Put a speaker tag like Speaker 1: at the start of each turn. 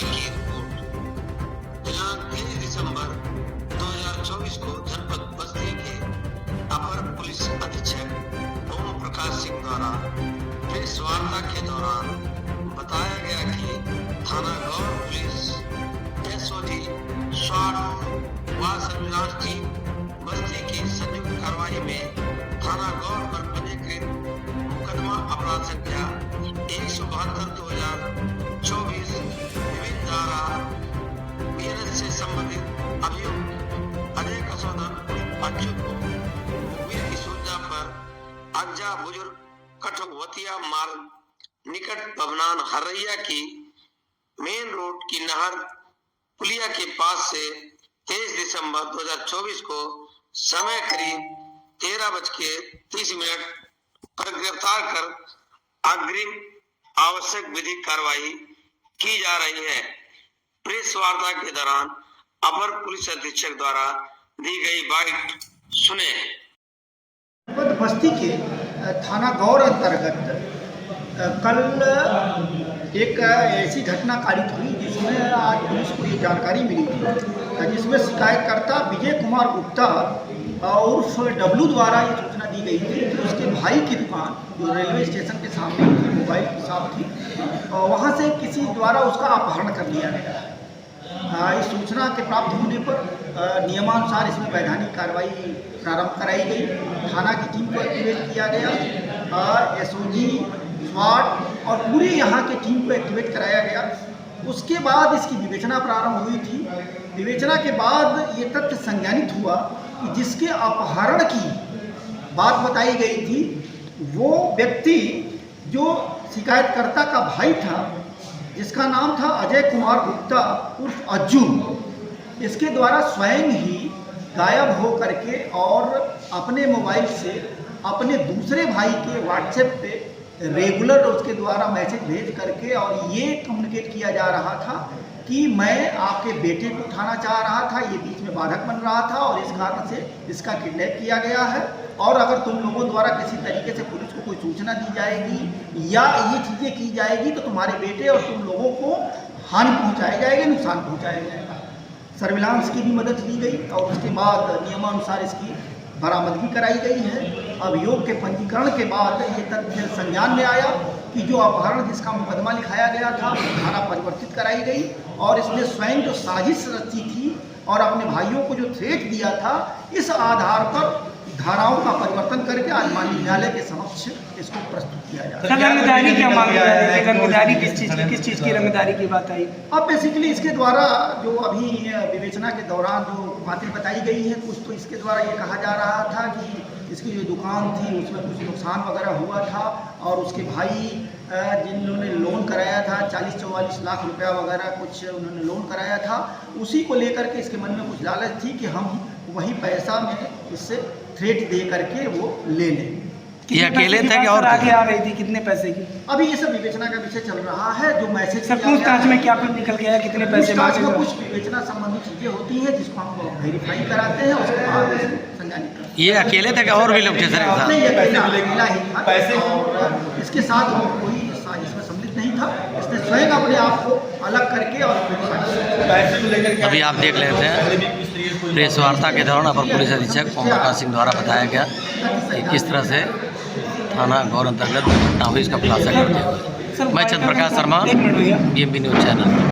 Speaker 1: की रिपोर्ट। दिनांक 23 दिसंबर 2024 को जनपद बस्ती के अपर पुलिस अधीक्षक ओम प्रकाश सिंह द्वारा प्रेस वार्ता के दौरान बताया गया कि थाना गौर पुलिस एसओजी स्वाट व संचार टीम बस्ती की संयुक्त कार्रवाई में थाना गौर पर पंजीकृत मुकदमा अपराध संख्या 172/2024 विभिन्न धारा बीएनएस से संबंधित अभियुक्त अजय कसोदन अज्जू को मुखबिर की सूचना पर अज्जा बुजुर्ग कठवतिया मार्ग निकट पवनान हरैया की मेन रोड की नहर पुलिया के पास से 23 दिसंबर 2024 को समय करीब 13:30 पर गिरफ्तार कर अग्रिम आवश्यक विधिक कार्रवाई की जा रही है। प्रेस वार्ता के दौरान अपर पुलिस अधीक्षक द्वारा दी गई बाइट सुने।
Speaker 2: बस्ती के थाना गौर अंतर्गत कल एक ऐसी घटना कारित हुई जिसमें आज पुलिस को ये जानकारी मिली थी, जिसमें शिकायतकर्ता विजय कुमार गुप्ता उर्फ डब्लू द्वारा ये सूचना दी गई थी कि उसके भाई की दुकान जो रेलवे स्टेशन के सामने की मोबाइल की शॉप थी, वहाँ से किसी द्वारा उसका अपहरण कर लिया गया। इस सूचना के प्राप्त होने पर नियमानुसार इसमें वैधानिक कार्रवाई प्रारंभ कराई गई। थाना की टीम को एक्टिवेट किया गया, एसओजी स्वाट और पूरी यहाँ की टीम को एक्टिवेट कराया गया। उसके बाद इसकी विवेचना प्रारंभ हुई थी। विवेचना के बाद ये तथ्य संज्ञानित हुआ कि जिसके अपहरण की बात बताई गई थी वो व्यक्ति जो शिकायतकर्ता का भाई था, जिसका नाम था अजय कुमार गुप्ता उर्फ अज्जू, इसके द्वारा स्वयं ही गायब हो करके और अपने मोबाइल से अपने दूसरे भाई के व्हाट्सएप पे रेगुलर उसके द्वारा मैसेज भेज करके और ये कम्युनिकेट किया जा रहा था कि मैं आपके बेटे को उठाना चाह रहा था, ये बीच में बाधक बन रहा था और इस कारण से इसका किडनैप किया गया है। और अगर तुम लोगों द्वारा किसी तरीके से पुलिस को कोई सूचना दी जाएगी या ये चीज़ें की जाएगी तो तुम्हारे बेटे और तुम लोगों को हानि पहुंचाई जाएगी, नुकसान पहुंचाया जाएगा। सर्विलांस की भी मदद ली गई और उसके बाद नियमानुसार इसकी बरामदगी कराई गई है। अभियोग के पंजीकरण के बाद ये तथ्य संज्ञान में आया कि जो अपहरण जिसका मुकदमा लिखाया गया था धारा परिवर्तित कराई गई और इसने स्वयं जो साजिश रची थी और अपने भाइयों को जो थ्रेट दिया था, इस आधार पर धाराओं का परिवर्तन करके आज माननीय न्यायालय के समक्ष इसको प्रस्तुत किया जा रहा है।
Speaker 3: रंगदारी क्या मांग रहा है? रंगदारी किस चीज़ की रंगदारी की बात आई?
Speaker 2: अब बेसिकली इसके द्वारा जो अभी विवेचना के दौरान जो बातें बताई गई है, कुछ तो इसके द्वारा ये कहा जा रहा था कि इसकी जो दुकान थी उसमें कुछ नुकसान वगैरह हुआ था और उसके भाई जिन्होंने लोन कराया था 40-44 लाख रुपया वगैरह कुछ उन्होंने लोन कराया था, उसी को लेकर के इसके मन में कुछ लालच थी कि हम वही पैसा में इससे थ्रेट दे करके वो ले लें।
Speaker 3: ये अकेले थे कि और आगे आ रही थी? कितने पैसे की?
Speaker 2: अभी ये सब विवेचना का विषय चल रहा है। जो मैसेज
Speaker 3: सर पूछताछ में क्या कुछ निकल गया? कितने पैसे मांगे?
Speaker 2: कुछ विवेचना संबंधी चीजें होती हैं जिसको हम वेरीफाई कराते हैं, उसके बाद संज्ञानित करते हैं।
Speaker 3: ये अकेले थे कि और भी लोग थे सर?
Speaker 2: नहीं, ये अकेला ही था पैसे और इसके साथ कोई इसमें सम्मिलित नहीं था। इसने स्वयं अपने आप को अलग करके और
Speaker 3: अभी आप देख लेते हैं प्रेस वार्ता के दौरान अपर पुलिस अधीक्षक ओम प्रकाश सिंह द्वारा बताया गया कि किस तरह से थाना गौर अंतर्गत घटना हुई, इसका खुलासा करते हुए मैं चंद्र Prakash Sharma, BMB news channel.